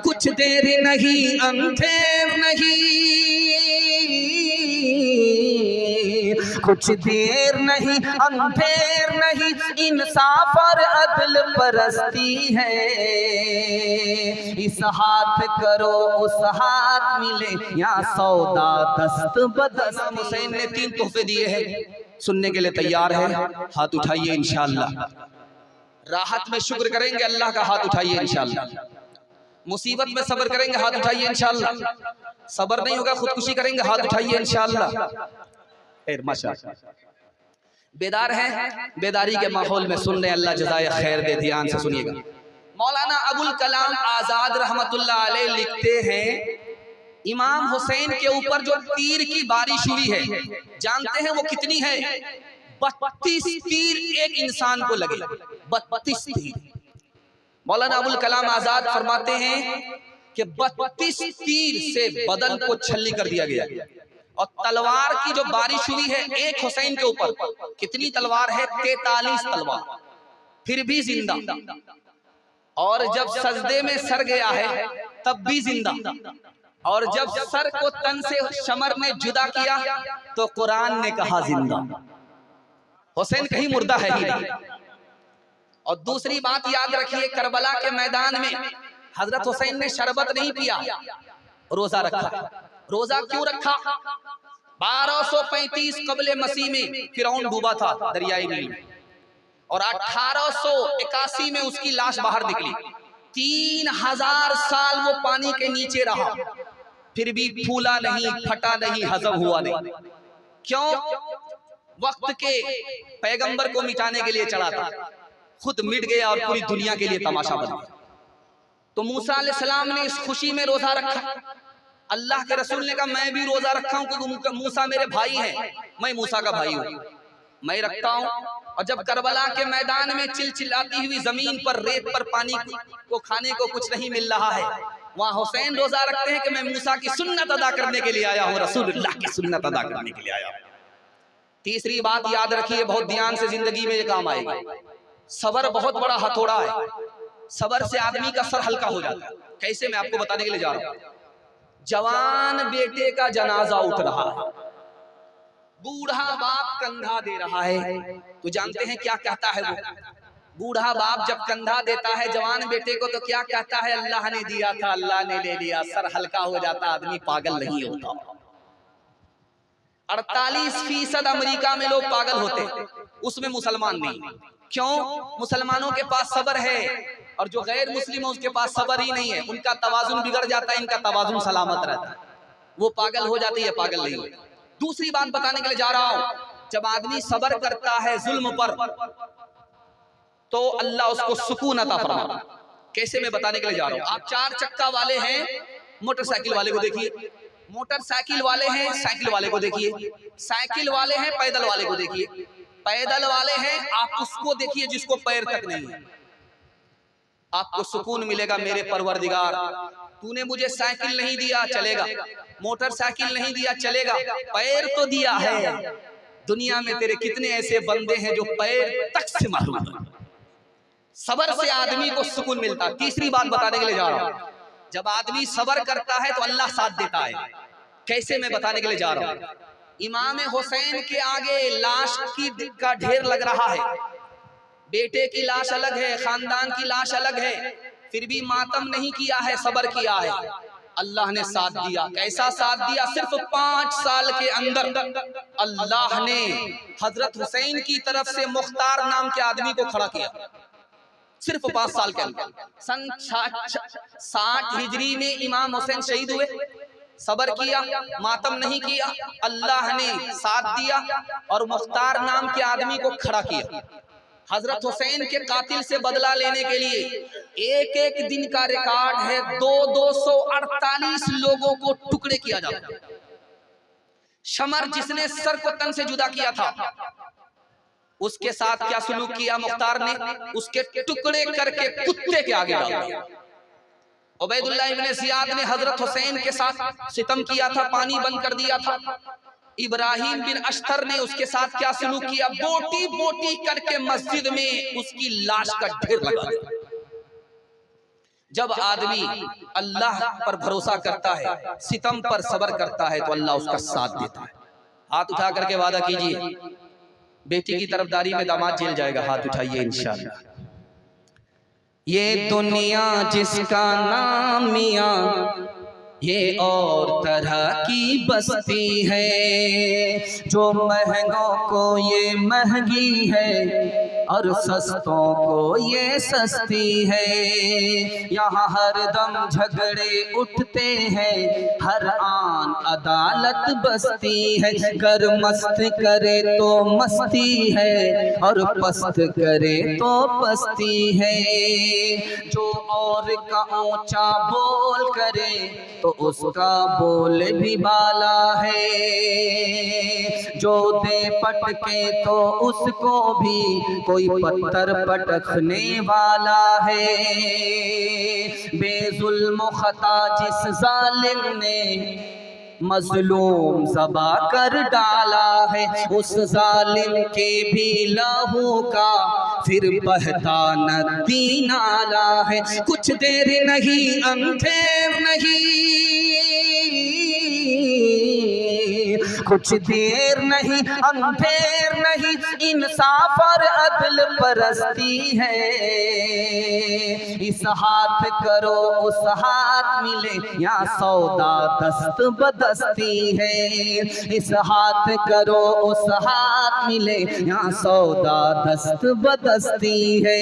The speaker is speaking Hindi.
कुछ देर नहीं अंधेर नहीं, कुछ देर नहीं अंधेर नहीं, इंसाफ और अदल परस्ती है। इस हाथ करो उस हाथ मिले, या सौदा दस्त बदस्त। हुसैन ने 3 तोहफे दिए हैं, सुनने के लिए तैयार है? हाथ उठाइए इंशाअल्लाह। राहत में शुक्र करेंगे अल्लाह का, हाथ उठाइए इंशाअल्लाह। मुसीबत में सब्र करेंगे, हाथ उठाइए इंशाअल्लाह। सब्र नहीं होगा खुदकुशी करेंगे, हाथ उठाइए इंशाअल्लाह। खैर माशाअल्लाह, बेदार हैं, बेदारी के माहौल में सुन रहे, अल्लाह जज़ाए खैर दे। ध्यान से सुनिएगा। मौलाना अबुल कलाम आजाद रहमतुल्लाह अलैह लिखते हैं, इमाम हुसैन के ऊपर जो तीर की बारिश हुई है, जानते हैं वो कितनी है? 32 तीर एक इंसान को लगे, 32 तीर। मौलाना अबुल कलाम आजाद फरमाते हैं कि 32 तीर से बदन को छल्ली कर दिया गया। और तलवार की जो बारिश हुई है एक हुसैन के ऊपर, कितनी तलवार है? 43 तलवार, फिर भी जिंदा। और जब सजदे में सर गया है तब भी जिंदा। और जब सर को तन से शमर ने जुदा किया तो कुरान ने कहा जिंदा। हुसैन कहीं मुर्दा है ही नहीं। और दूसरी बात याद रखिए, करबला के मैदान में हजरत हुसैन ने शरबत नहीं पिया, रोजा रखा। रोजा क्यों रखा? 1235 कबले मसीह में फिरौन डूबा था दरियाई नील में, और 1881 में उसकी लाश बाहर निकली। 3000 साल वो पानी के नीचे रहा, फिर भी फूला नहीं, फटा नहीं, हजम हुआ नहीं। क्यों? वक्त के पैगंबर को मिटाने के लिए चढ़ा था, खुद मिट गया और पूरी दुनिया के लिए तमाशा बन गया। तो मूसा अलैहिस्सलाम ने इस खुशी में रोजा रखा। अल्लाह के रसूल ने कहा मैं भी रोजा रखा हूं, क्योंकि मूसा मेरे भाई हैं, मैं मूसा का भाई हूं, मैं रखता हूं। और जब करबला के मैदान में चिलचिलाती हुई जमीन पर, रेत पर पानी को खाने को कुछ नहीं मिल रहा है, वहां हुसैन रोजा रखते हैं कि मैं मूसा की सुन्नत अदा करने के लिए आया हूं, रसूलुल्लाह की सुन्नत अदा करने के लिए आया हूं। तीसरी बात याद रखिए, बहुत ध्यान से जिंदगी में ये काम आएगा। सबर बहुत बड़ा हथौड़ा है, सबर से आदमी का सर हल्का हो जाता है। कैसे? मैं आपको बताने के लिए जा रहा हूं। जवान बेटे का जनाजा उठ रहा है, बूढ़ा बाप कंधा दे रहा है, तो जानते हैं क्या कहता है वो? बूढ़ा बाप जब कंधा देता है जवान बेटे को तो क्या कहता है? अल्लाह ने दिया था, अल्लाह ने ले लिया। सर हल्का हो जाता, आदमी पागल नहीं होता। 48% अमेरिका में लोग पागल होते, उसमें मुसलमान नहीं। क्यों? मुसलमानों के पास सबर है, और जो गैर मुस्लिम है उसके पास सबर ही नहीं है। उनका तवाजुन बिगड़ जाता है, इनका तवाजुन सलामत रहता है। वो पागल हो जाती है, पागल नहीं होता। दूसरी बात बताने के लिए जा रहा हूं, जब आदमी सबर करता है जुल्म पर तो अल्लाह उसको सुकून अता फरमाता है। कैसे? मैं बताने के लिए जा रहा हूं। आप 4 चक्का वाले हैं, मोटरसाइकिल वाले को देखिए, मोटरसाइकिल वाले हैं, साइकिल वाले को देखिए, साइकिल वाले हैं, पैदल वाले को देखिए, पैदल वाले हैं, आप उसको देखिए जिसको पैर तक नहीं है। आपको सुकून मिलेगा, मेरे परवरदिगार तूने मुझे साइकिल नहीं दिया चलेगा, मोटरसाइकिल नहीं दिया चलेगा, पैर तो दिया है। दुनिया में तेरे कितने ऐसे बंदे हैं जो पैर तक से महरूम हैं। सबर से आदमी को सुकून मिलता है। तीसरी बात बताने के लिए जा रहा हूं, जब आदमी सबर करता है तो अल्लाह साथ देता है। कैसे? मैं बताने के लिए जा रहा हूं। इमाम हुसैन के आगे लाश का ढेर लग रहा है, बेटे की लाश अलग है, खानदान की लाश अलग है, फिर भी मातम नहीं किया है, सबर किया है। अल्लाह ने साथ दिया। कैसा साथ दिया? सिर्फ 5 साल के अंदर अल्लाह ने हजरत हुसैन की तरफ से मुख्तार नाम के आदमी को खड़ा किया। सिर्फ 5 साल के अंदर। सन 60 हिजरी में इमाम हुसैन शहीद हुए, सबर किया, मातम नहीं किया, अल्लाह ने साथ दिया और मुख्तार नाम के आदमी को खड़ा किया। हजरत हुसैन के कातिल से बदला लेने के लिए एक एक दिन का रिकॉर्ड है, 248 लोगों को टुकड़े किया जाता। शमर जिसने सर को तन से जुदा किया था, उसके साथ क्या सलूक किया मुख्तार ने? उसके टुकड़े करके कुत्ते के आगे डाल दिया। उबैदुल्लाह इब्ने ज़ियाद ने हजरत हुसैन के साथ सितम किया था, पानी बंद कर दिया था। इब्राहिम बिन अश्तर ने उसके साथ क्या सलूक किया? बोटी बोटी करके मस्जिद में उसकी लाश का ढेर लगा दिया। जब आदमी अल्लाह पर भरोसा करता है, सितम पर सब्र करता है, तो अल्लाह उसका साथ देता है। हाथ उठा करके वादा कीजिए, बेटी की तरफदारी में दामाद जेल जाएगा। हाथ उठाइए इंशाअल्लाह। ये दुनिया जिसका नाम मियां, ये और तरह की बस्ती है। जो महंगों को ये महंगी है और सस्तों को ये सस्ती है। यहाँ हर दम झगड़े उठते हैं, हर आन अदालत बसती है। गर मस्त करे तो मस्ती है और पस्त करे तो पस्ती है। जो और का ऊंचा बोल करे तो उसका बोल भी बाला है। जो दे पटके तो उसको भी कोई पत्थर पटकने वाला है। बेजुल्म खता जिस जालिम ने मजलूम ज़बा कर डाला है, उस जालिम के भी लहू का फिर बहता नदी नाला है। कुछ देर नहीं अंधेर नहीं, कुछ देर नहीं अंधेर नहीं, इंसाफ और अदल परस्ती है। इस हाथ करो उस हाथ मिले, या सौदा दस्त बदस्ती है। इस हाथ करो उस हाथ मिले, या सौदा दस्त बदस्ती है।